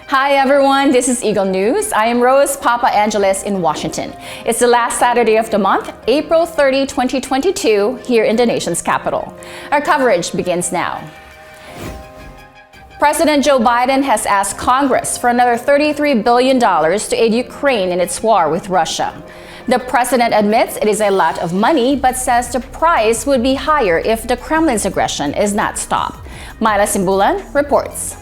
Hi everyone, this is Eagle News. I am Rose Papa Angeles in Washington. It's the last Saturday of the month, April 30, 2022, here in the nation's capital. Our coverage begins now. President Joe Biden has asked Congress for another $33 billion to aid Ukraine in its war with Russia. The president admits it is a lot of money, but says the price would be higher if the Kremlin's aggression is not stopped. Myla Simbulan reports.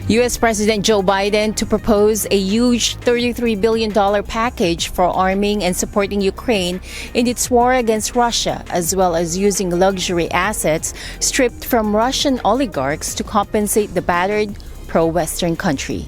U.S. President Joe Biden to propose a huge $33 billion package for arming and supporting Ukraine in its war against Russia, as well as using luxury assets stripped from Russian oligarchs to compensate the battered pro-Western country.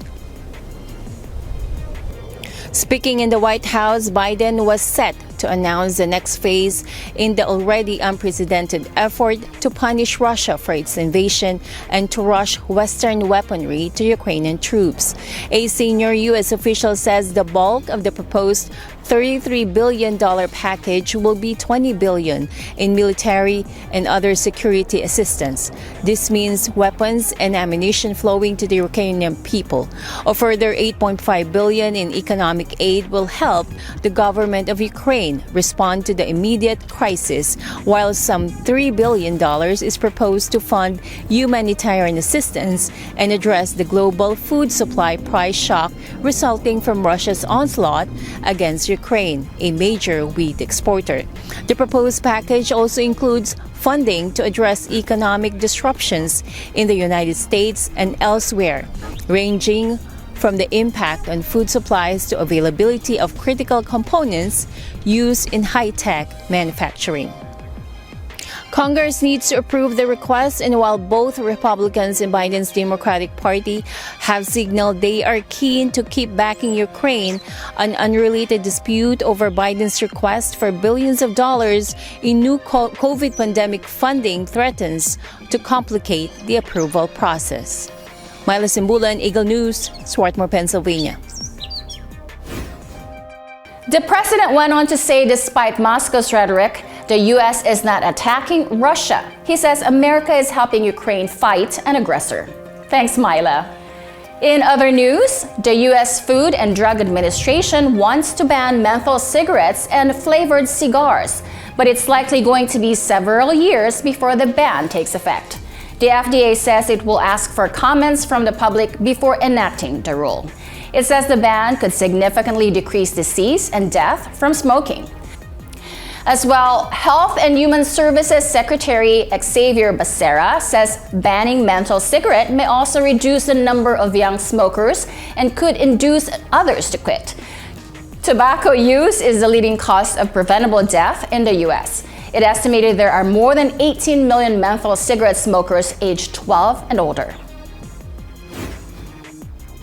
Speaking in the White House, Biden was set to announce the next phase in the already unprecedented effort to punish Russia for its invasion and to rush Western weaponry to Ukrainian troops. A senior U.S. official says the bulk of the proposed $33 billion package will be $20 billion in military and other security assistance. This means weapons and ammunition flowing to the Ukrainian people. A further $8.5 billion in economic aid will help the government of Ukraine respond to the immediate crisis, while some $3 billion is proposed to fund humanitarian assistance and address the global food supply price shock resulting from Russia's onslaught against Ukraine, a major wheat exporter. The proposed package also includes funding to address economic disruptions in the United States and elsewhere, ranging from the impact on food supplies to availability of critical components used in high-tech manufacturing. Congress needs to approve the request, and while both Republicans and Biden's Democratic Party have signaled they are keen to keep backing Ukraine, an unrelated dispute over Biden's request for billions of dollars in new COVID pandemic funding threatens to complicate the approval process. Myla Simbulan, Eagle News, Swarthmore, Pennsylvania. The president went on to say despite Moscow's rhetoric, the U.S. is not attacking Russia. He says America is helping Ukraine fight an aggressor. Thanks, Myla. In other news, the U.S. Food and Drug Administration wants to ban menthol cigarettes and flavored cigars, but it's likely going to be several years before the ban takes effect. The FDA says it will ask for comments from the public before enacting the rule. It says the ban could significantly decrease disease and death from smoking. As well, Health and Human Services Secretary Xavier Becerra says banning menthol cigarette may also reduce the number of young smokers and could induce others to quit. Tobacco use is the leading cause of preventable death in the U.S. It estimated there are more than 18 million menthol cigarette smokers aged 12 and older.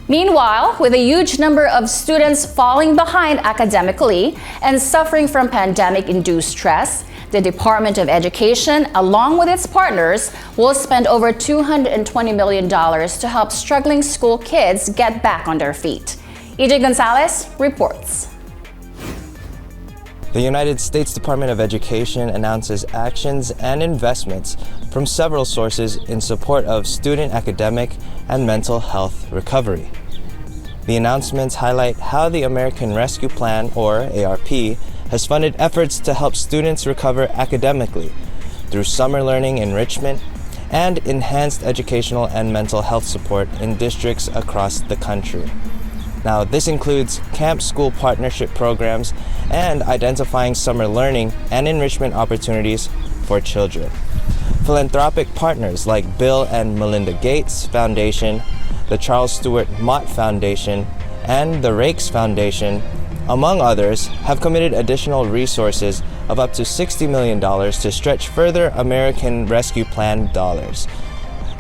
Meanwhile, with a huge number of students falling behind academically and suffering from pandemic-induced stress, the Department of Education, along with its partners, will spend over $220 million to help struggling school kids get back on their feet. EJ Gonzalez reports. The United States Department of Education announces actions and investments from several sources in support of student academic and mental health recovery. The announcements highlight how the American Rescue Plan, or ARP, has funded efforts to help students recover academically through summer learning enrichment and enhanced educational and mental health support in districts across the country. Now, this includes camp-school partnership programs and identifying summer learning and enrichment opportunities for children. Philanthropic partners like Bill and Melinda Gates Foundation, the Charles Stewart Mott Foundation, and the Rakes Foundation, among others, have committed additional resources of up to $60 million to stretch further American Rescue Plan dollars.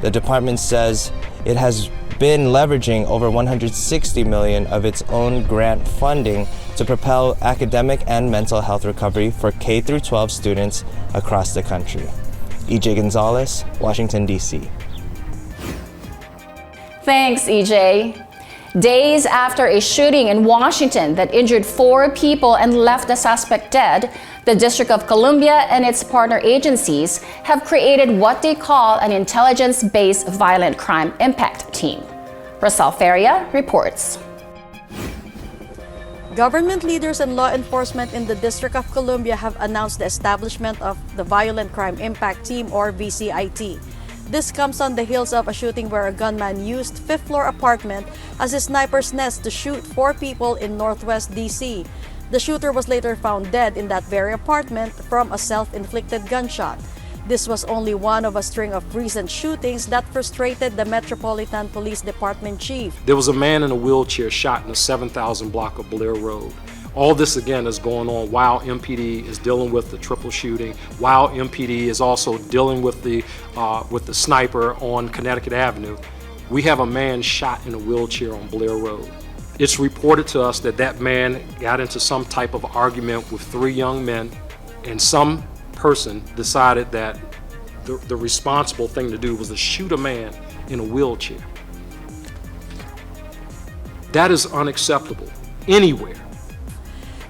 The department says it has been leveraging over $160 million of its own grant funding to propel academic and mental health recovery for K-12 students across the country. EJ Gonzalez, Washington, D.C. Thanks, EJ. Days after a shooting in Washington that injured 4 people and left the suspect dead, the District of Columbia and its partner agencies have created what they call an intelligence-based violent crime impact team. Rosal Feria reports. Government leaders and law enforcement in the District of Columbia have announced the establishment of the Violent Crime Impact Team, or VCIT. This comes on the heels of a shooting where a gunman used fifth-floor apartment as a sniper's nest to shoot 4 people in Northwest DC. The shooter was later found dead in that very apartment from a self-inflicted gunshot. This was only one of a string of recent shootings that frustrated the Metropolitan Police Department chief. There was a man in a wheelchair shot in the 7,000 block of Blair Road. All this again is going on while MPD is dealing with the triple shooting, while MPD is also dealing with the sniper on Connecticut Avenue. We have a man shot in a wheelchair on Blair Road. It's reported to us that that man got into some type of argument with 3 young men, and some person decided that the responsible thing to do was to shoot a man in a wheelchair. That is unacceptable anywhere.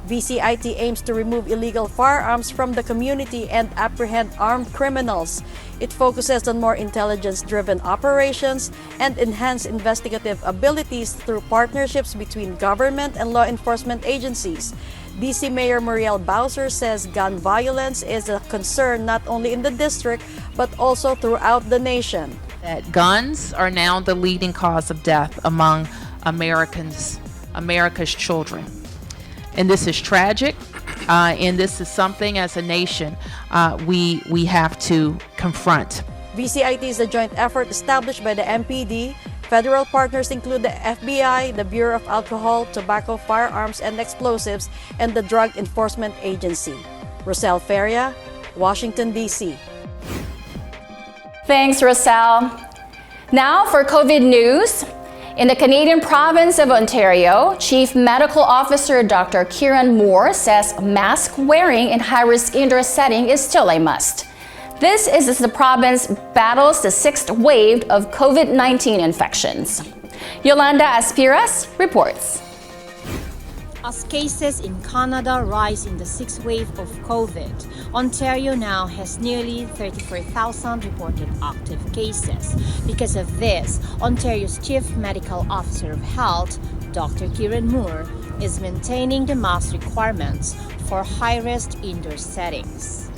VCIT aims to remove illegal firearms from the community and apprehend armed criminals. It focuses on more intelligence-driven operations and enhanced investigative abilities through partnerships between government and law enforcement agencies. DC Mayor Muriel Bowser says gun violence is a concern not only in the district but also throughout the nation. That guns are now the leading cause of death among America's children. And this is tragic, and this is something as a nation we have to confront. VCIT is a joint effort established by the MPD. Federal partners include the FBI, the Bureau of Alcohol, Tobacco, Firearms, and Explosives, and the Drug Enforcement Agency. Rosal Feria, Washington, D.C. Thanks, Rosal. Now for COVID news. In the Canadian province of Ontario, Chief Medical Officer Dr. Kieran Moore says mask wearing in high-risk indoor setting is still a must. This is as the province battles the 6th wave of COVID-19 infections. Yolanda Aspiras reports. As cases in Canada rise in the 6th wave of COVID, Ontario now has nearly 34,000 reported active cases. Because of this, Ontario's Chief Medical Officer of Health, Dr. Kieran Moore, is maintaining the mask requirements for high-risk indoor settings.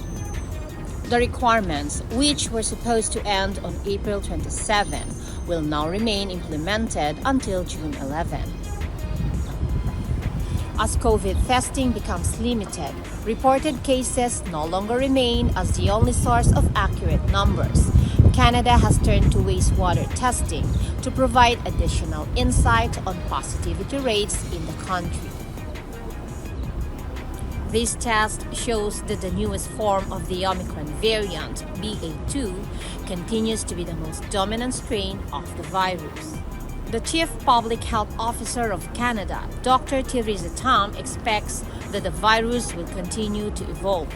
The requirements, which were supposed to end on April 27, will now remain implemented until June 11. As COVID testing becomes limited, reported cases no longer remain as the only source of accurate numbers. Canada has turned to wastewater testing to provide additional insight on positivity rates in the country. This test shows that the newest form of the Omicron variant, BA2, continues to be the most dominant strain of the virus. The Chief Public Health Officer of Canada, Dr. Theresa Tam, expects that the virus will continue to evolve.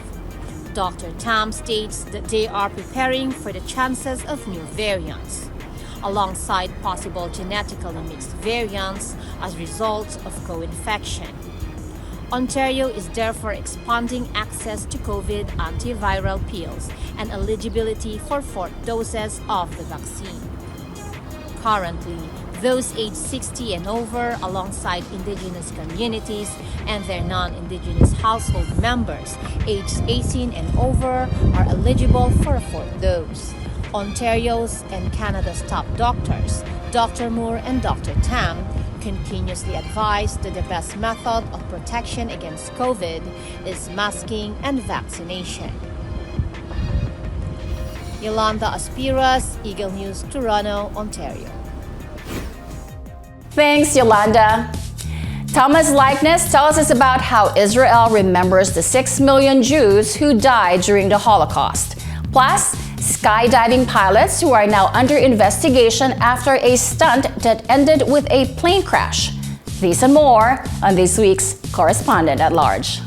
Dr. Tam states that they are preparing for the chances of new variants, alongside possible genetically mixed variants as a result of co-infection. Ontario is therefore expanding access to COVID antiviral pills and eligibility for 4th doses of the vaccine. Currently, those aged 60 and over, alongside Indigenous communities and their non-Indigenous household members aged 18 and over, are eligible for a 4th dose. Ontario's and Canada's top doctors, Dr. Moore and Dr. Tam, continuously advise that the best method of protection against COVID is masking and vaccination. Yolanda Aspiras, Eagle News, Toronto, Ontario. Thanks, Yolanda. Thomas Likeness tells us about how Israel remembers the 6 million Jews who died during the Holocaust. Plus, skydiving pilots who are now under investigation after a stunt that ended with a plane crash. These and more on this week's Correspondent at Large.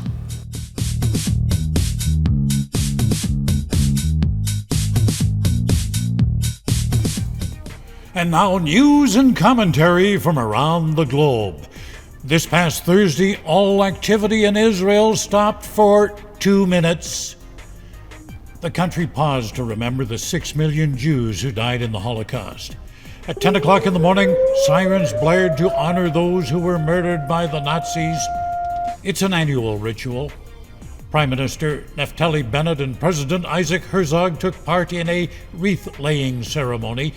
And now news and commentary from around the globe. This past Thursday, all activity in Israel stopped for 2 minutes. The country paused to remember the 6 million Jews who died in the Holocaust. At 10 o'clock in the morning, sirens blared to honor those who were murdered by the Nazis. It's an annual ritual. Prime Minister Naftali Bennett and President Isaac Herzog took part in a wreath-laying ceremony.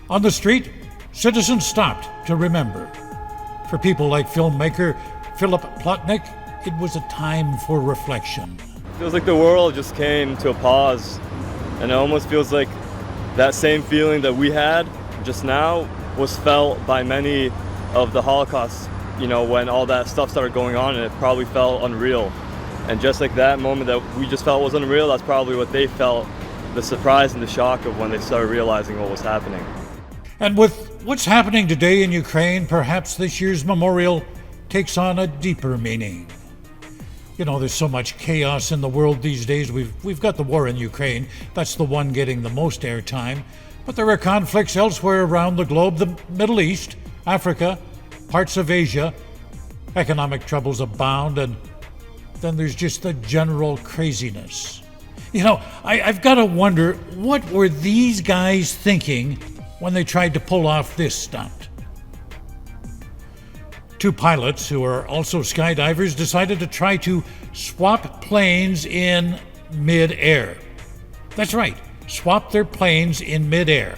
On the street, citizens stopped to remember. For people like filmmaker Philip Plotnick, it was a time for reflection. Feels like the world just came to a pause, and it almost feels like that same feeling that we had just now was felt by many of the Holocaust, when all that stuff started going on, and it probably felt unreal. And just like that moment that we just felt was unreal, that's probably what they felt, the surprise and the shock of when they started realizing what was happening. And with what's happening today in Ukraine, perhaps this year's memorial takes on a deeper meaning. There's so much chaos in the world these days. We've got the war in Ukraine. That's the one getting the most airtime. But there are conflicts elsewhere around the globe, the Middle East, Africa, parts of Asia. Economic troubles abound, and then there's just the general craziness. I've got to wonder, what were these guys thinking when they tried to pull off this stunt? Two pilots, who are also skydivers, decided to try to swap planes in mid-air. That's right, swap their planes in mid-air.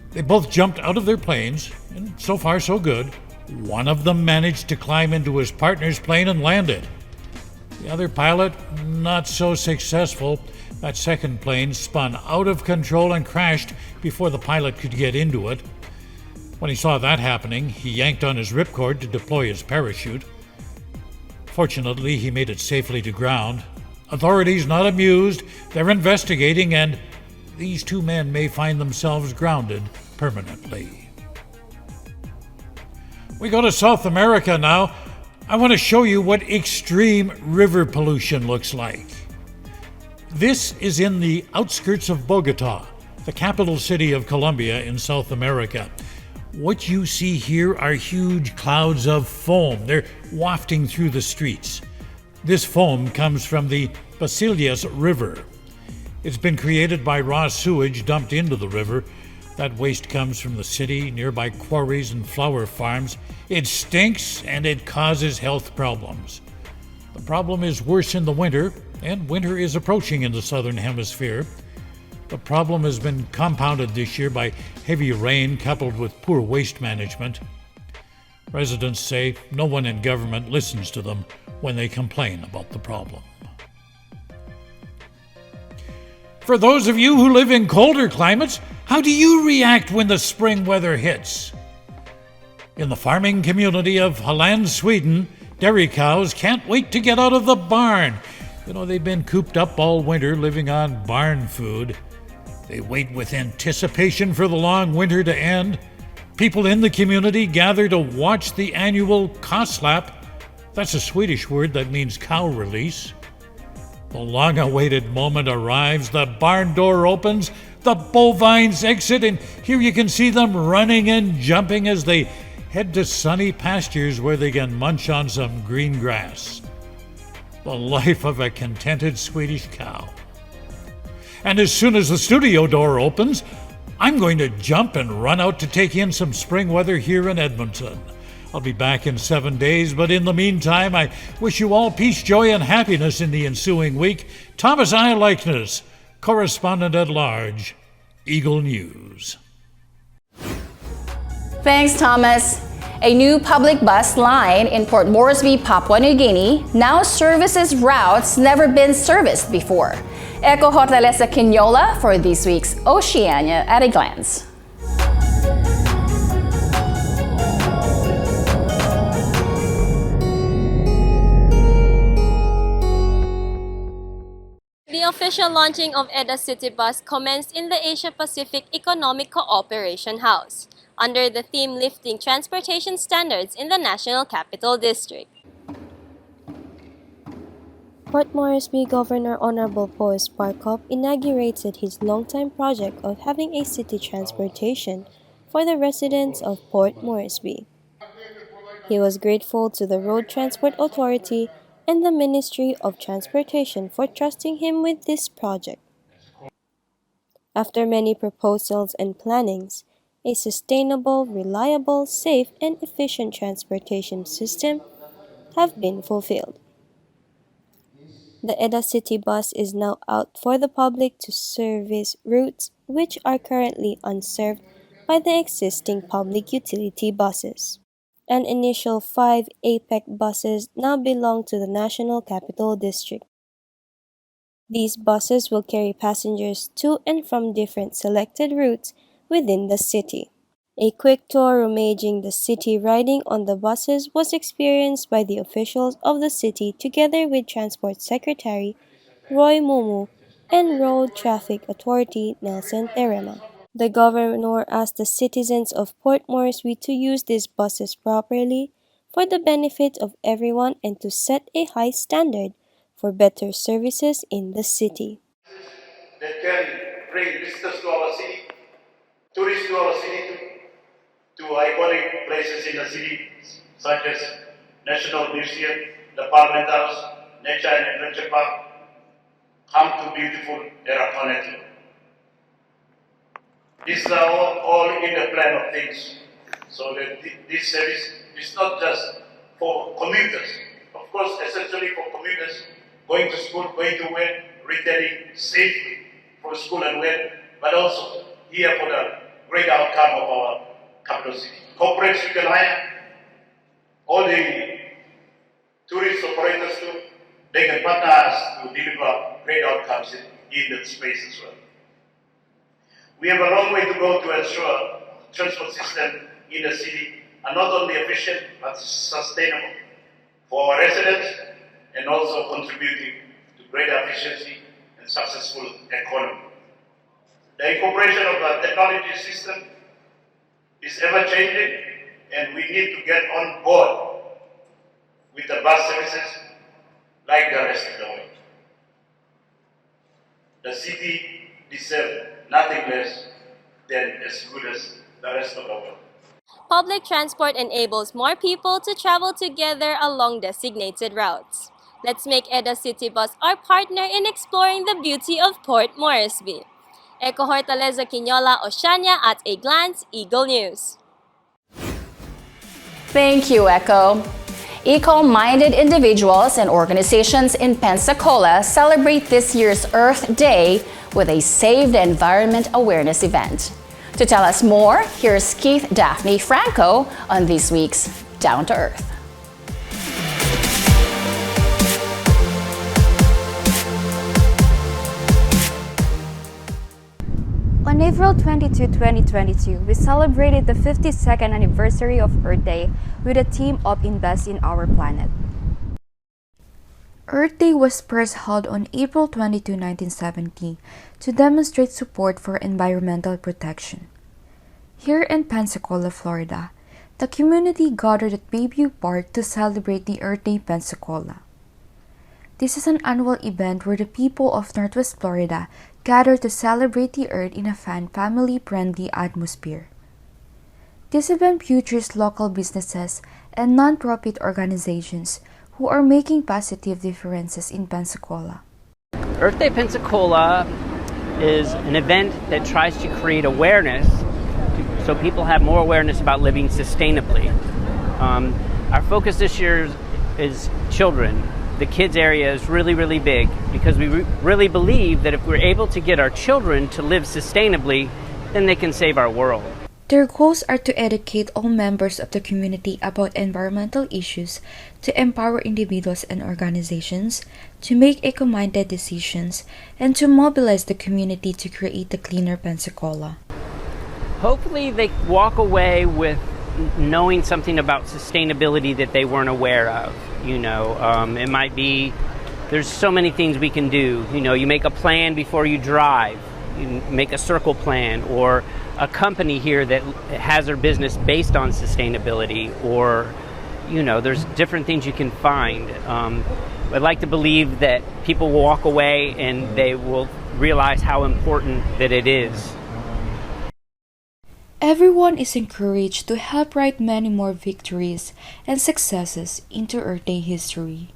They both jumped out of their planes, and so far so good. One of them managed to climb into his partner's plane and landed. The other pilot, not so successful. That second plane spun out of control and crashed before the pilot could get into it. When he saw that happening, he yanked on his ripcord to deploy his parachute. Fortunately, he made it safely to ground. Authorities not amused, they're investigating, and these two men may find themselves grounded permanently. We go to South America now. I want to show you what extreme river pollution looks like. This is in the outskirts of Bogota, the capital city of Colombia in South America. What you see here are huge clouds of foam. They're wafting through the streets. This foam comes from the Balsillas River. It's been created by raw sewage dumped into the river. That waste comes from the city, nearby quarries and flower farms. It stinks and it causes health problems. The problem is worse in the winter, and winter is approaching in the southern hemisphere. The problem has been compounded this year by heavy rain coupled with poor waste management. Residents say no one in government listens to them when they complain about the problem. For those of you who live in colder climates, how do you react when the spring weather hits? In the farming community of Halland, Sweden, dairy cows can't wait to get out of the barn. They've been cooped up all winter living on barn food. They wait with anticipation for the long winter to end. People in the community gather to watch the annual Koslap. That's a Swedish word that means cow release. The long-awaited moment arrives. The barn door opens. The bovines exit, and here you can see them running and jumping as they head to sunny pastures where they can munch on some green grass. The life of a contented Swedish cow. And as soon as the studio door opens, I'm going to jump and run out to take in some spring weather here in Edmonton. I'll be back in 7 days, but in the meantime, I wish you all peace, joy, and happiness in the ensuing week. Thomas I. Likeness, Correspondent at Large, Eagle News. Thanks, Thomas. A new public bus line in Port Moresby, Papua New Guinea now services routes never been serviced before. Echo Hotelesa Quinola for this week's Oceania at a Glance. The official launching of EDA City Bus commenced in the Asia-Pacific Economic Cooperation House under the theme Lifting Transportation Standards in the National Capital District. Port Moresby Governor Honorable Boris Barkov inaugurated his long-time project of having a city transportation for the residents of Port Moresby. He was grateful to the Road Transport Authority and the Ministry of Transportation for trusting him with this project. After many proposals and plannings, a sustainable, reliable, safe, and efficient transportation system have been fulfilled. The Edda City Bus is now out for the public to service routes which are currently unserved by the existing public utility buses. An initial 5 APEC buses now belong to the National Capital District. These buses will carry passengers to and from different selected routes within the city. A quick tour rummaging the city riding on the buses was experienced by the officials of the city together with Transport Secretary Roy Mumu and Road Traffic Authority Nelson Terema. The governor asked the citizens of Port Moresby to use these buses properly for the benefit of everyone and to set a high standard for better services in the city. That can bring visitors to our city, tourists to our city, to iconic places in the city, such as National Museum, the Parliament House, Nature and Adventure Park, come to beautiful Era Connecticut. These are all in the plan of things, so that this service is not just for commuters. Of course, essentially for commuters, going to school, going to work, returning safely from school and work, but also here for the great outcome of our capital city. Corporates you can hire, all the tourist operators too, they can partner us to deliver great outcomes in that space as well. We have a long way to go to ensure the transport system in the city are not only efficient but sustainable for our residents and also contributing to greater efficiency and successful economy. The incorporation of the technology system is ever changing and we need to get on board with the bus services like the rest of the world. The city deserves nothing less than as good as the rest of the world. Public transport enables more people to travel together along designated routes. Let's make Edda City Bus our partner in exploring the beauty of Port Moresby. Eco Hortaleza Quinola Oceania at a glance, Eagle News. Thank you, Echo. Eco-minded individuals and organizations in Pensacola celebrate this year's Earth Day with a Save the Environment awareness event. To tell us more, here's Keith Daphne Franco on this week's Down to Earth. On April 22, 2022, we celebrated the 52nd anniversary of Earth Day with a theme of Invest in Our Planet. Earth Day was first held on April 22, 1970 to demonstrate support for environmental protection. Here in Pensacola, Florida, the community gathered at Bayview Park to celebrate the Earth Day Pensacola. This is an annual event where the people of Northwest Florida gather to celebrate the Earth in a fun, family-friendly atmosphere. This event features local businesses and non-profit organizations who are making positive differences in Pensacola. Earth Day Pensacola is an event that tries to create awareness so people have more awareness about living sustainably. Our focus this year is children. The kids area is really big because we really believe that if we're able to get our children to live sustainably, then they can save our world. Their goals are to educate all members of the community about environmental issues, to empower individuals and organizations, to make eco-minded decisions, and to mobilize the community to create a cleaner Pensacola. Hopefully they walk away with knowing something about sustainability that they weren't aware of. It might be, there's so many things we can do. You make a plan before you drive. You make a circle plan, or a company here that has their business based on sustainability, or, there's different things you can find. I'd like to believe that people will walk away and they will realize how important that it is. Everyone is encouraged to help write many more victories and successes into Earth Day history.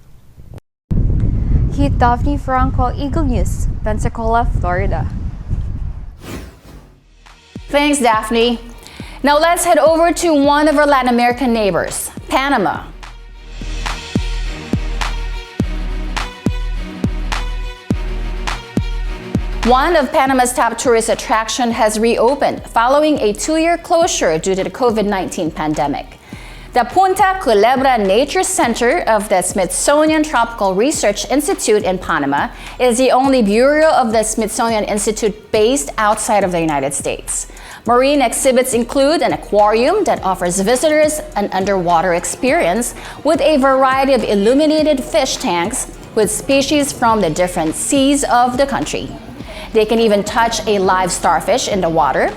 Keith Daphne Franco, Eagle News, Pensacola, Florida. Thanks, Daphne. Now let's head over to one of our Latin American neighbors, Panama. One of Panama's top tourist attractions has reopened following a 2-year closure due to the COVID-19 pandemic. The Punta Culebra Nature Center of the Smithsonian Tropical Research Institute in Panama is the only bureau of the Smithsonian Institute based outside of the United States. Marine exhibits include an aquarium that offers visitors an underwater experience with a variety of illuminated fish tanks with species from the different seas of the country. They can even touch a live starfish in the water.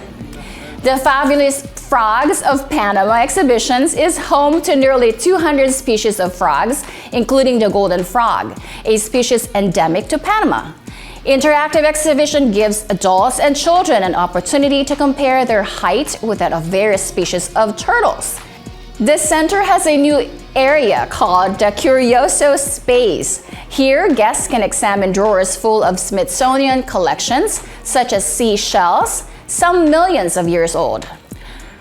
The Fabulous Frogs of Panama exhibitions is home to nearly 200 species of frogs, including the golden frog, a species endemic to Panama. Interactive exhibition gives adults and children an opportunity to compare their height with that of various species of turtles. This center has a new area called the Curioso Space. Here, guests can examine drawers full of Smithsonian collections, such as seashells, some millions of years old.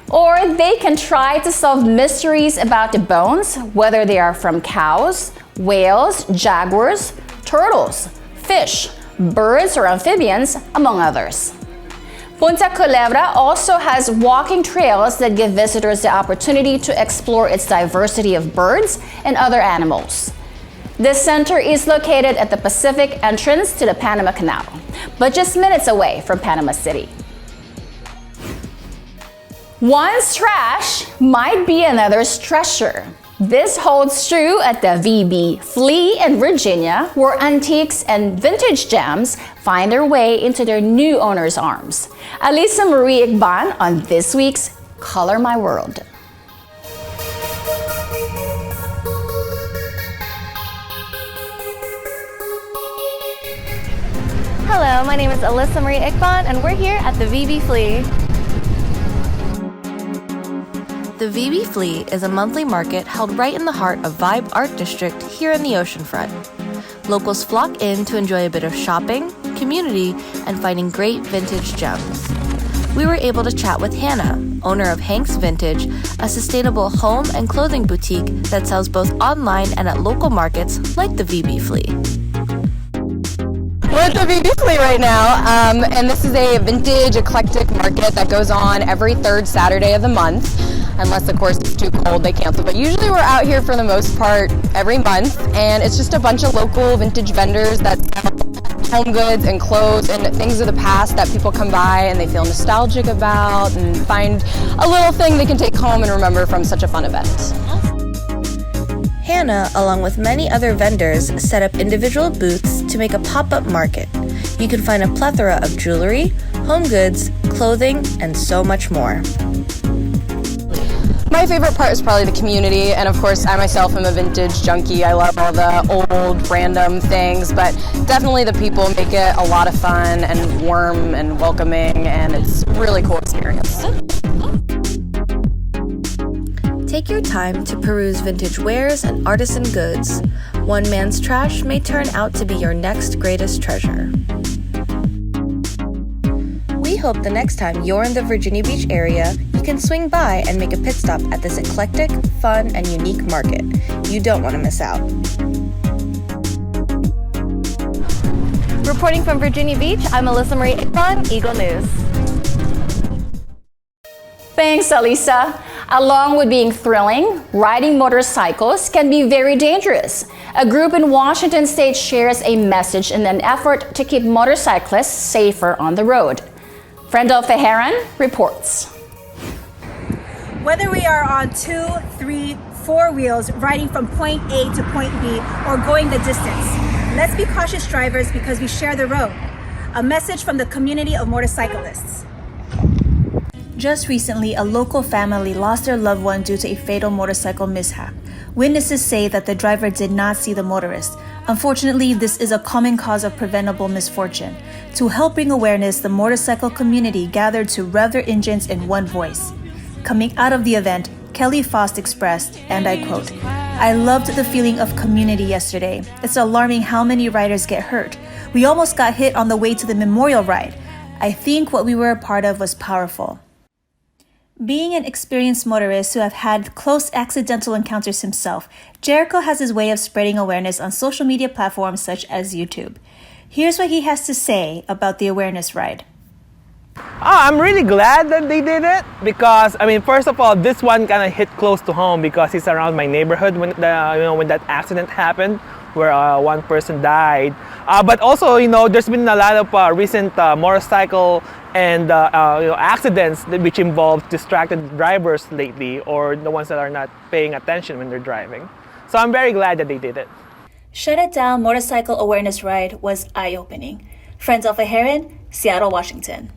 Or they can try to solve mysteries about the bones, whether they are from cows, whales, jaguars, turtles, fish, birds, or amphibians, among others. Punta Culebra also has walking trails that give visitors the opportunity to explore its diversity of birds and other animals. This center is located at the Pacific entrance to the Panama Canal, but just minutes away from Panama City. One's trash might be another's treasure. This holds true at the VB Flea in Virginia, where antiques and vintage gems find their way into their new owner's arms. Alisa Marie Igban on this week's Color My World. Hello, my name is Alisa Marie Igban, and we're here at the VB Flea. The VB Flea is a monthly market held right in the heart of Vibe Art District here in the oceanfront. Locals flock in to enjoy a bit of shopping, community, and finding great vintage gems. We were able to chat with Hannah, owner of Hank's Vintage, a sustainable home and clothing boutique that sells both online and at local markets like the VB Flea. We're at the VB Flea right now, and this is a vintage eclectic market that goes on every third Saturday of the month. Unless, of course, it's too cold, they cancel. But usually we're out here for the most part every month, and it's just a bunch of local vintage vendors that sell home goods and clothes and things of the past that people come by and they feel nostalgic about and find a little thing they can take home and remember from such a fun event. Hannah, along with many other vendors, set up individual booths to make a pop-up market. You can find a plethora of jewelry, home goods, clothing, and so much more. My favorite part is probably the community, and of course I myself am a vintage junkie. I love all the old random things, but definitely the people make it a lot of fun and warm and welcoming, and it's a really cool experience. Take your time to peruse vintage wares and artisan goods. One man's trash may turn out to be your next greatest treasure. We hope the next time you're in the Virginia Beach area, you can swing by and make a pit stop at this eclectic, fun, and unique market. You don't want to miss out. Reporting from Virginia Beach, I'm Alisa Marie Igban, Eagle News. Thanks, Alisa. Along with being thrilling, riding motorcycles can be very dangerous. A group in Washington State shares a message in an effort to keep motorcyclists safer on the road. Frendel Feheran reports. Whether we are on 2, 3, 4 wheels riding from point A to point B or going the distance, let's be cautious drivers because we share the road. A message from the community of motorcyclists. Just recently, a local family lost their loved one due to a fatal motorcycle mishap. Witnesses say that the driver did not see the motorist. Unfortunately, this is a common cause of preventable misfortune. To help bring awareness, the motorcycle community gathered to rev their engines in one voice. Coming out of the event, Kelly Faust expressed, and I quote, "I loved the feeling of community yesterday. It's alarming how many riders get hurt. We almost got hit on the way to the memorial ride. I think what we were a part of was powerful." Being an experienced motorist who have had close accidental encounters himself, Jericho has his way of spreading awareness on social media platforms such as YouTube. Here's what he has to say about the awareness ride. I'm really glad that they did it because, first of all, this one kind of hit close to home because it's around my neighborhood when that accident happened where one person died. But also, there's been a lot of recent motorcycle and accidents which involve distracted drivers lately, or the ones that are not paying attention when they're driving. So I'm very glad that they did it. Shut It Down Motorcycle Awareness Ride was eye-opening. Friends of a Heron, Seattle, Washington.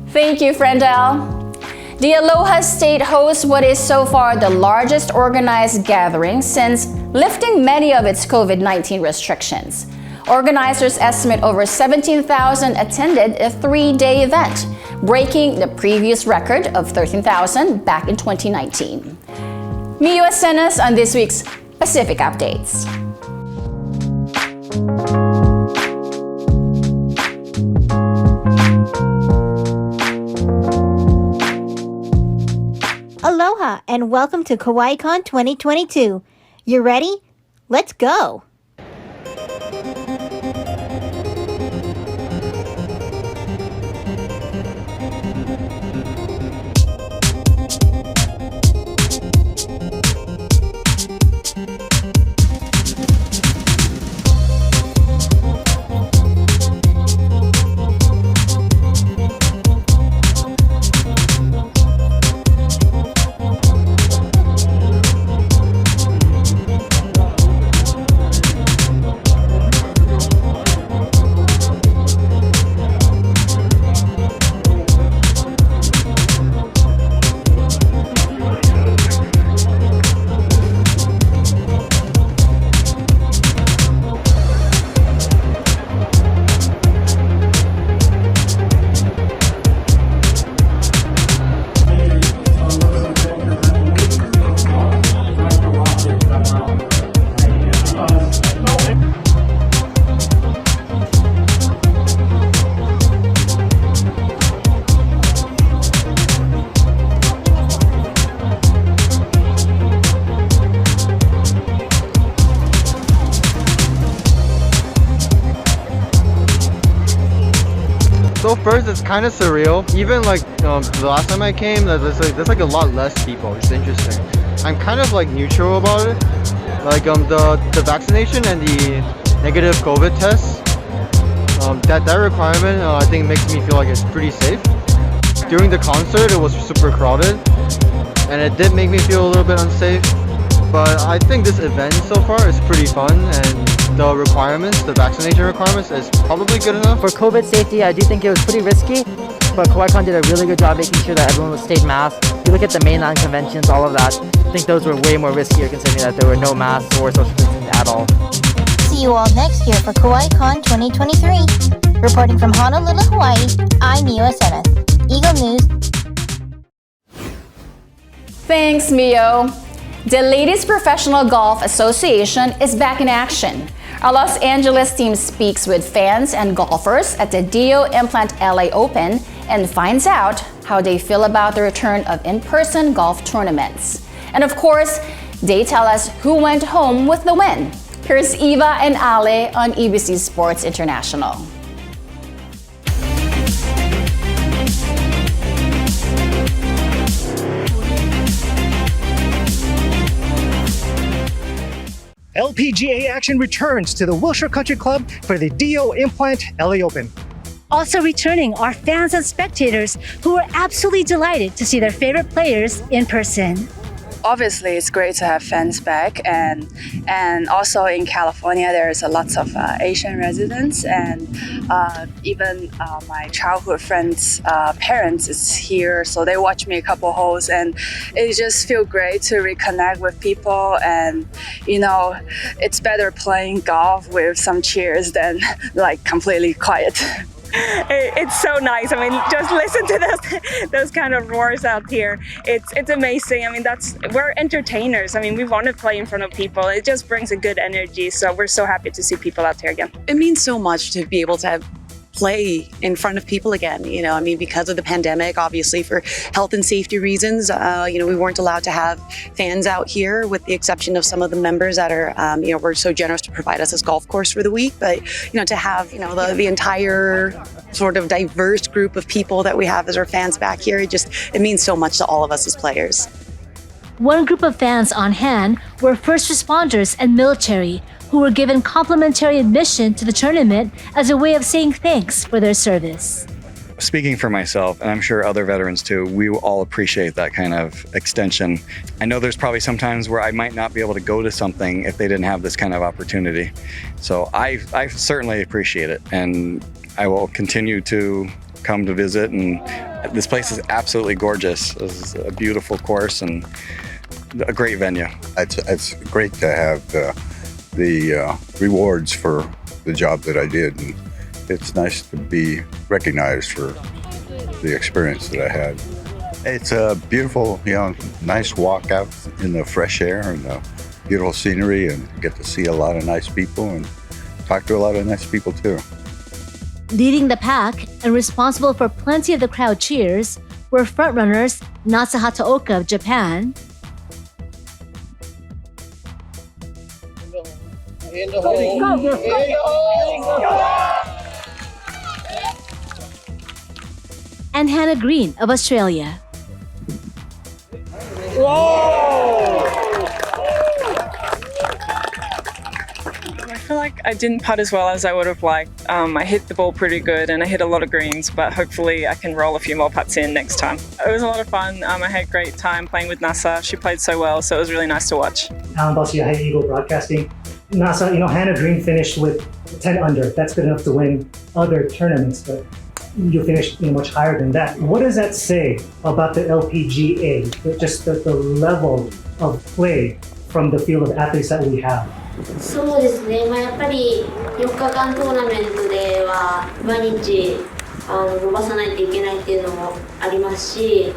Thank you, Frendel. The Aloha State hosts what is so far the largest organized gathering since lifting many of its COVID-19 restrictions. Organizers estimate over 17,000 attended a 3-day event, breaking the previous record of 13,000 back in 2019. Mio Asenas on this week's Pacific Updates. Aloha and welcome to KawaiiCon 2022. You ready? Let's go! So first, it's kind of surreal. Even the last time I came, there's like a lot less people. It's interesting. I'm kind of neutral about it. The vaccination and the negative COVID tests. That requirement I think makes me feel like it's pretty safe. During the concert, it was super crowded, and it did make me feel a little bit unsafe. But I think this event so far is pretty fun, and the requirements, the vaccination requirements, is probably good enough. For COVID safety, I do think it was pretty risky, but KawaiiCon did a really good job making sure that everyone stayed masked. If you look at the mainland conventions, all of that, I think those were way more riskier considering that there were no masks or social distancing at all. See you all next year for KawaiiCon 2023. Reporting from Honolulu, Hawaii, I'm Mio Asenas. Eagle News. Thanks, Mio. The Ladies Professional Golf Association is back in action. Our Los Angeles team speaks with fans and golfers at the Dio Implant LA Open and finds out how they feel about the return of in-person golf tournaments. And of course, they tell us who went home with the win. Here's Eva and Ale on EBC Sports International. LPGA action returns to the Wilshire Country Club for the Dio Implant LA Open. Also returning are fans and spectators who were absolutely delighted to see their favorite players in person. Obviously, it's great to have fans back, and also in California, there's lots of Asian residents, and even my childhood friends' parents is here, so they watch me a couple holes, and it just feels great to reconnect with people. And it's better playing golf with some cheers than completely quiet. It's so nice. Just listen to those kind of roars out here. It's amazing. We're entertainers. We want to play in front of people. It just brings a good energy. So we're so happy to see people out here again. It means so much to be able to have play in front of people again. You know, I mean, because of the pandemic, obviously for health and safety reasons, you know, we weren't allowed to have fans out here, with the exception of some of the members that are, you know, were so generous to provide us this golf course for the week. But, you know, to have, you know, the entire sort of diverse group of people that we have as our fans back here, it means so much to all of us as players. One group of fans on hand were first responders and military, who were given complimentary admission to the tournament as a way of saying thanks for their service. Speaking for myself, and I'm sure other veterans too, we all appreciate that kind of extension. I know there's probably some times where I might not be able to go to something if they didn't have this kind of opportunity. So I certainly appreciate it, and I will continue to come to visit. And this place is absolutely gorgeous. It's a beautiful course and a great venue. It's great to have the rewards for the job that I did, and it's nice to be recognized for the experience that I had. It's a beautiful, you know, nice walk out in the fresh air and the beautiful scenery, and get to see a lot of nice people and talk to a lot of nice people too. Leading the pack and responsible for plenty of the crowd cheers were frontrunners Nasa Hataoka of Japan, and Hannah Green of Australia. I feel like I didn't putt as well as I would have liked. I hit the ball pretty good and I hit a lot of greens, but hopefully I can roll a few more putts in next time. It was a lot of fun. I had a great time playing with Nasa. She played so well, so it was really nice to watch. Alan Balsillas, Eagle Broadcasting. Nasa, you know, Hannah Green finished with 10 under. That's good enough to win other tournaments, but you finished, you know, much higher than that. What does that say about the LPGA, just the level of play from the field of athletes that we have? そうですね、やっぱり4日間トーナメントでは毎日伸ばさないといけないっていうのもありますし、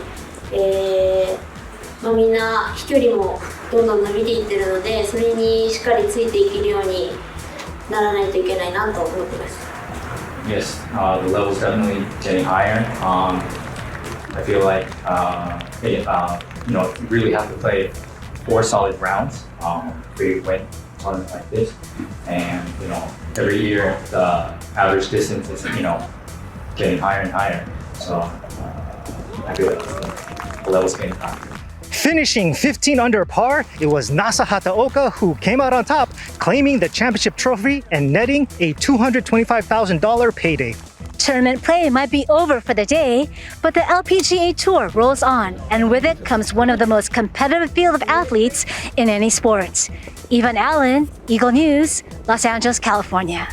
みんな飛距離もどんどん伸びていってるので、それにしっかりついていけるようにならないといけないなと思ってます。Yes, the level's definitely getting higher. I feel like you know, you really have to play 4 solid rounds for you to win a tournament like this. And you know, every year the average distance is, you know, getting higher and higher. So I feel like the level's getting higher. Finishing 15 under par, it was Nasa Hataoka who came out on top, claiming the championship trophy and netting a $225,000 payday. Tournament play might be over for the day, but the LPGA Tour rolls on, and with it comes one of the most competitive field of athletes in any sport. Yvonne Allen, Eagle News, Los Angeles, California.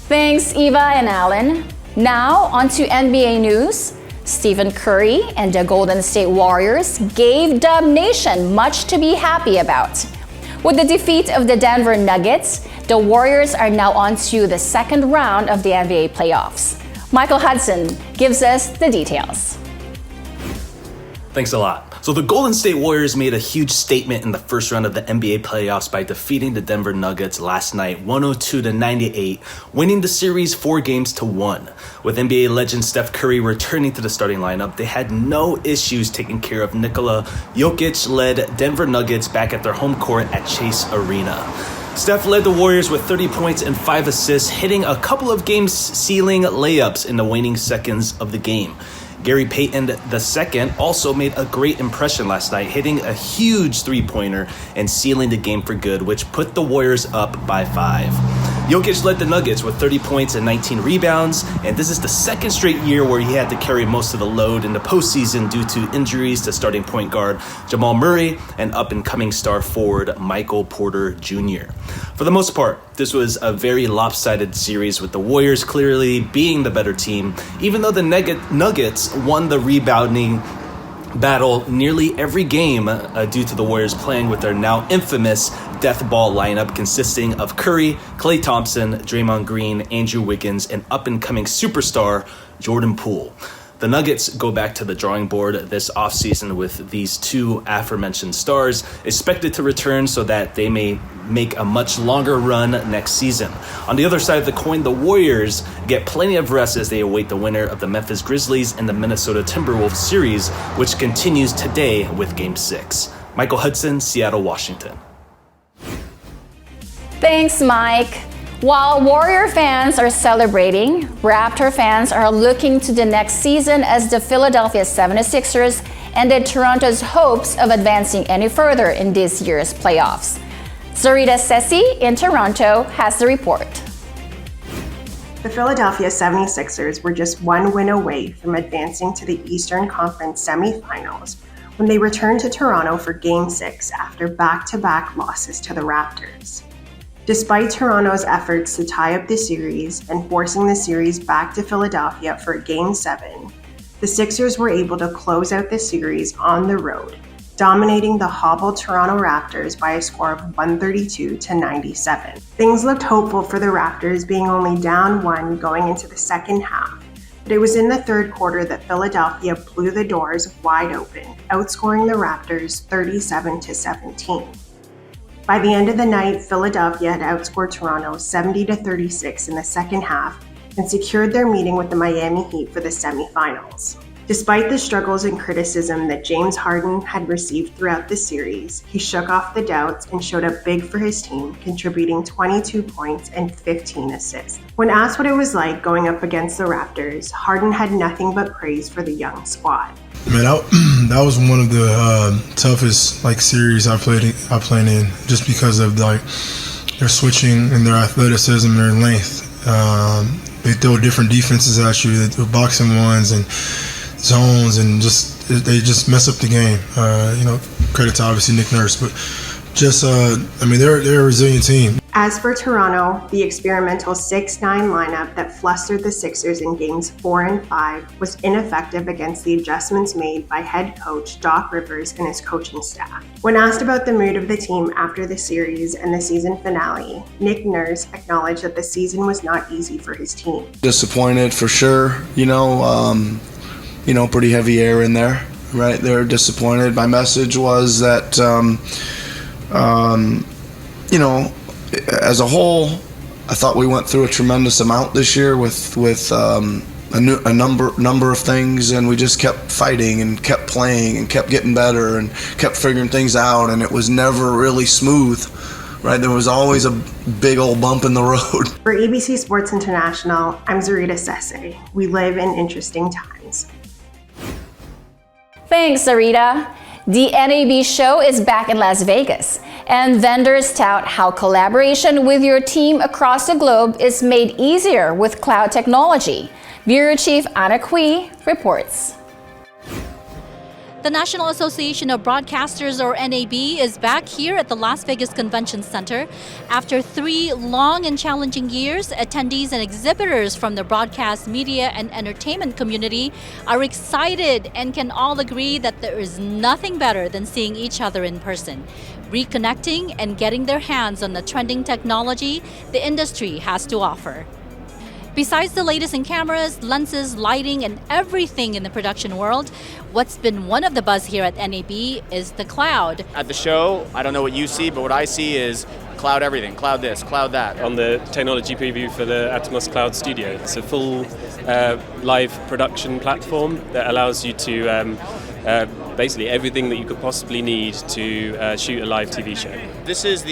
Thanks, Eva and Alan. Now, on to NBA news. Stephen Curry and the Golden State Warriors gave Dub Nation much to be happy about. With the defeat of the Denver Nuggets, the Warriors are now on to the second round of the NBA playoffs. Michael Hudson gives us the details. Thanks a lot. So the Golden State Warriors made a huge statement in the first round of the NBA playoffs by defeating the Denver Nuggets last night 102-98, winning the series 4-1. With NBA legend Steph Curry returning to the starting lineup, they had no issues taking care of Nikola Jokic-led Denver Nuggets back at their home court at Chase Arena. Steph led the Warriors with 30 points and 5 assists, hitting a couple of game-sealing layups in the waning seconds of the game. Gary Payton II also made a great impression last night, hitting a huge three-pointer and sealing the game for good, which put the Warriors up by 5. Jokic led the Nuggets with 30 points and 19 rebounds, and this is the second straight year where he had to carry most of the load in the postseason due to injuries to starting point guard Jamal Murray and up-and-coming star forward Michael Porter Jr. For the most part, this was a very lopsided series, with the Warriors clearly being the better team, even though the Nuggets won the rebounding battle nearly every game due to the Warriors playing with their now infamous death ball lineup consisting of Curry, Klay Thompson, Draymond Green, Andrew Wiggins, and up-and-coming superstar Jordan Poole. The Nuggets go back to the drawing board this offseason with these two aforementioned stars expected to return so that they may make a much longer run next season. On the other side of the coin, the Warriors get plenty of rest as they await the winner of the Memphis Grizzlies and the Minnesota Timberwolves series, which continues today with Game 6. Michael Hudson, Seattle, Washington. Thanks, Mike. While Warrior fans are celebrating, Raptor fans are looking to the next season as the Philadelphia 76ers ended Toronto's hopes of advancing any further in this year's playoffs. Zarita Sessi in Toronto has the report. The Philadelphia 76ers were just one win away from advancing to the Eastern Conference semifinals when they returned to Toronto for Game 6 after back-to-back losses to the Raptors. Despite Toronto's efforts to tie up the series and forcing the series back to Philadelphia for Game 7, the Sixers were able to close out the series on the road, dominating the hobbled Toronto Raptors by a score of 132-97. Things looked hopeful for the Raptors, being only down 1 going into the second half, but it was in the third quarter that Philadelphia blew the doors wide open, outscoring the Raptors 37-17. By the end of the night, Philadelphia had outscored Toronto 70-36 in the second half and secured their meeting with the Miami Heat for the semifinals. Despite the struggles and criticism that James Harden had received throughout the series, he shook off the doubts and showed up big for his team, contributing 22 points and 15 assists. When asked what it was like going up against the Raptors, Harden had nothing but praise for the young squad. Man, that was one of the toughest series I played in, just because of their switching and their athleticism and their length. They throw different defenses at you. They throw boxing ones and zones, and they just mess up the game. Credit to obviously Nick Nurse, but they're a resilient team. As for Toronto, the experimental 6-9 lineup that flustered the Sixers in games 4 and 5 was ineffective against the adjustments made by head coach Doc Rivers and his coaching staff. When asked about the mood of the team after the series and the season finale, Nick Nurse acknowledged that the season was not easy for his team. Disappointed for sure, pretty heavy air in there, right? They're disappointed. My message was that, as a whole, I thought we went through a tremendous amount this year with a number of things, and we just kept fighting and kept playing and kept getting better and kept figuring things out, and it was never really smooth, right? There was always a big old bump in the road. For ABC Sports International, I'm Zarita Sessi. We live in interesting times. Thanks, Zarita. The NAB show is back in Las Vegas, and vendors tout how collaboration with your team across the globe is made easier with cloud technology. Bureau Chief Anna Kui reports. The National Association of Broadcasters, or NAB, is back here at the Las Vegas Convention Center. After 3 long and challenging years, attendees and exhibitors from the broadcast, media, and entertainment community are excited and can all agree that there is nothing better than seeing each other in person, reconnecting and getting their hands on the trending technology the industry has to offer. Besides the latest in cameras, lenses, lighting, and everything in the production world, what's been one of the buzz here at NAB is the cloud. At the show, I don't know what you see, but what I see is cloud everything, cloud this, cloud that. On the technology preview for the Atmos Cloud Studio, it's a full live production platform that allows you to basically everything that you could possibly need to shoot a live TV show. This is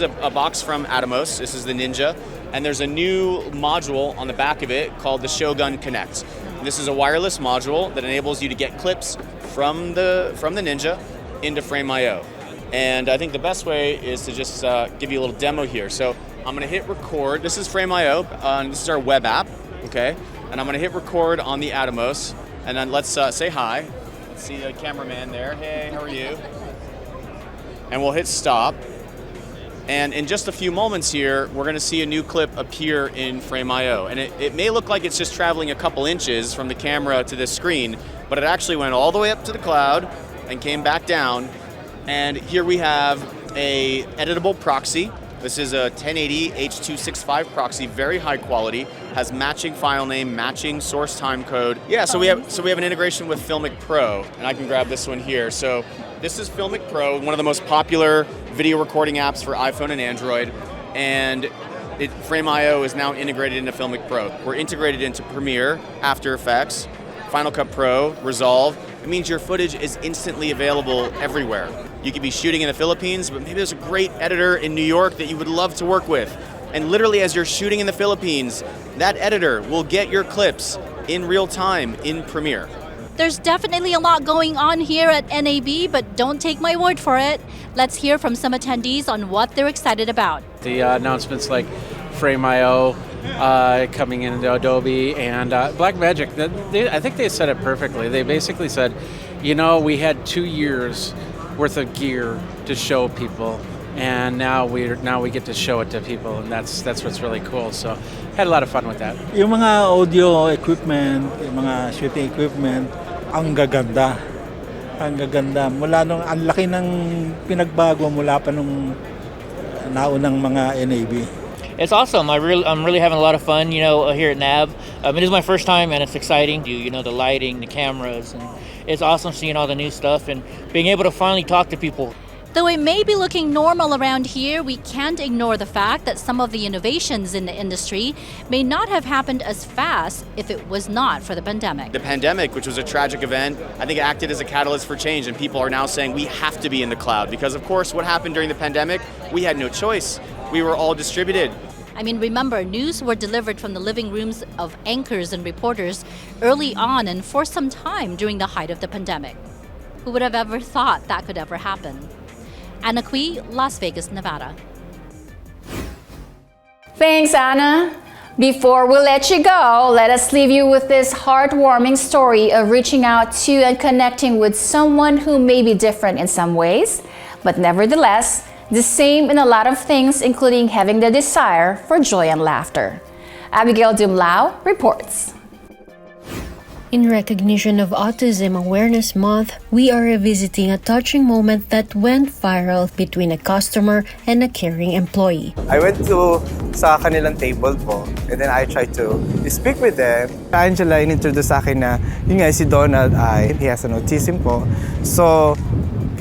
a box from Atmos. This is the Ninja. And there's a new module on the back of it called the Shogun Connect. This is a wireless module that enables you to get clips from the Ninja into Frame.io. And I think the best way is to just give you a little demo here. So I'm going to hit record. This is Frame.io. This is our web app, okay? And I'm going to hit record on the Atmos. And then let's say hi. Let's see the cameraman there. Hey, how are you? And we'll hit stop. And in just a few moments here, we're going to see a new clip appear in Frame.io. And it may look like it's just traveling a couple inches from the camera to this screen, but it actually went all the way up to the cloud and came back down. And here we have a editable proxy This is a 1080 H.265 proxy, very high quality, has matching file name, matching source time code. Yeah, so we have an integration with Filmic Pro, and I can grab this one here. So this is Filmic Pro, one of the most popular video recording apps for iPhone and Android, and Frame.io is now integrated into Filmic Pro. We're integrated into Premiere, After Effects, Final Cut Pro, Resolve. It means your footage is instantly available everywhere. You could be shooting in the Philippines, but maybe there's a great editor in New York that you would love to work with. And literally as you're shooting in the Philippines, that editor will get your clips in real time in Premiere. There's definitely a lot going on here at NAB, but don't take my word for it. Let's hear from some attendees on what they're excited about. The announcements like Frame.io coming into Adobe and Blackmagic, I think they said it perfectly. They basically said, you know, we had 2 years worth of gear to show people, and now we get to show it to people, and that's what's really cool. So had a lot of fun with that. Yung mga audio equipment, yung mga shooting equipment, ang gaganda. Ang gaganda. Mula nung ang laki ng pinagbago mula pa nung naunang mga NAB. It's awesome. I'm really having a lot of fun, here at NAB. It is my first time, and it's exciting. The lighting, the cameras, and it's awesome seeing all the new stuff and being able to finally talk to people. Though it may be looking normal around here, we can't ignore the fact that some of the innovations in the industry may not have happened as fast if it was not for the pandemic. The pandemic, which was a tragic event, I think acted as a catalyst for change, and people are now saying we have to be in the cloud because, of course, what happened during the pandemic, we had no choice. We were all distributed. Remember, news were delivered from the living rooms of anchors and reporters early on and for some time during the height of the pandemic. Who would have ever thought that could ever happen? Anna Kui, Las Vegas, Nevada. Thanks, Anna. Before we let you go, let us leave you with this heartwarming story of reaching out to and connecting with someone who may be different in some ways, but nevertheless, the same in a lot of things, including having the desire for joy and laughter. Abigail Dumlao reports. In recognition of Autism Awareness Month, we are revisiting a touching moment that went viral between a customer and a caring employee. I went to sa kanilang table po, and then I tried to speak with them. Angela in-introduce sa akin na, yun nga, si Donald he has an autism po. So,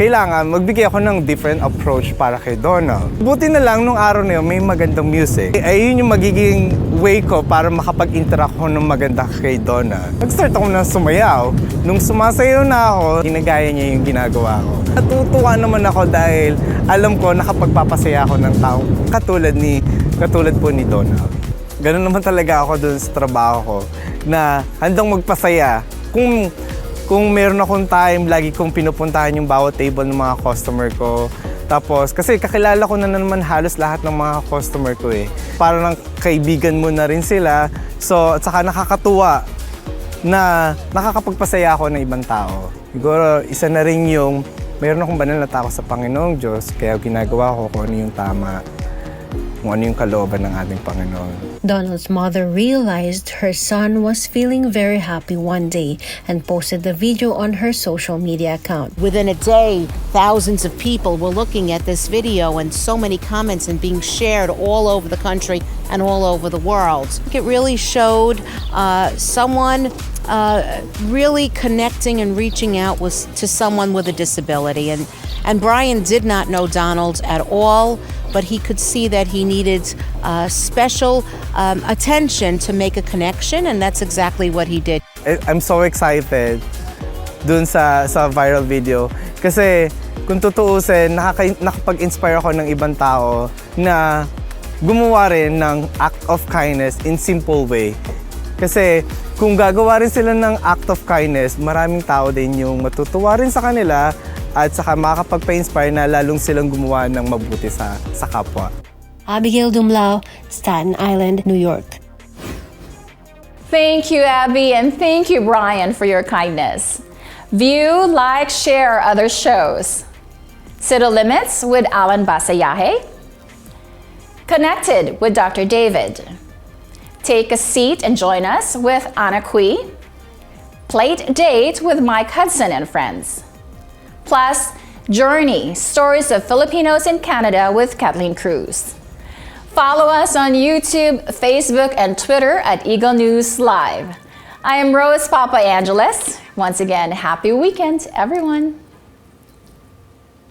kailangan magbigay ako ng different approach para kay Donald. Buti na lang nung araw na yun, may magandang music. Ayun yung magiging way ko para makapag-interact ako ng maganda kay Donald. Nag-start ako ng sumayaw. Nung sumasayaw na ako, ginagaya niya yung ginagawa ko. Natutuwa naman ako dahil alam ko nakapagpapasaya ako ng tao katulad po ni Donald. Ganun naman talaga ako dun sa trabaho ko na handang magpasaya. Kung meron akong time, lagi kong pinupuntahan yung bawat table ng mga customer ko. Tapos, kasi kakilala ko na naman halos lahat ng mga customer ko eh. Parang kaibigan mo na rin sila. So, at saka nakakatuwa na nakakapagpasaya ako ng ibang tao. Siguro, isa na rin yung meron akong banal na takot sa Panginoong Diyos, kaya ginagawa ko kung ano yung tama, kung ano yung kalooban ng ating Panginoon. Donald's mother realized her son was feeling very happy one day and posted the video on her social media account. Within a day, thousands of people were looking at this video and so many comments and being shared all over the country and all over the world. It really showed someone really connecting and reaching out to someone with a disability. And Brian did not know Donald at all, but he could see that he needed special attention to make a connection, and that's exactly what he did. I'm so excited dun sa viral video kasi kung tutuusin, nakapag-inspire ako ng ibang tao na gumawa rin ng act of kindness in simple way. Kasi kung gagawa rin sila ng act of kindness, maraming tao din yung matutuwa rin sa kanila at saka makakapagpa-inspire na lalong silang gumawa ng mabuti sa kapwa. Abigail Dumlao, Staten Island, New York. Thank you, Abby, and thank you, Brian, for your kindness. View, like, share other shows. City Limits with Alan Basayahe. Connected with Dr. David. Take a seat and join us with Anna Kui. Plate Date with Mike Hudson and friends. Plus, Journey, Stories of Filipinos in Canada with Kathleen Cruz. Follow us on YouTube, Facebook, and Twitter at Eagle News Live. I am Rose Papa Angeles. Once again, happy weekend, everyone.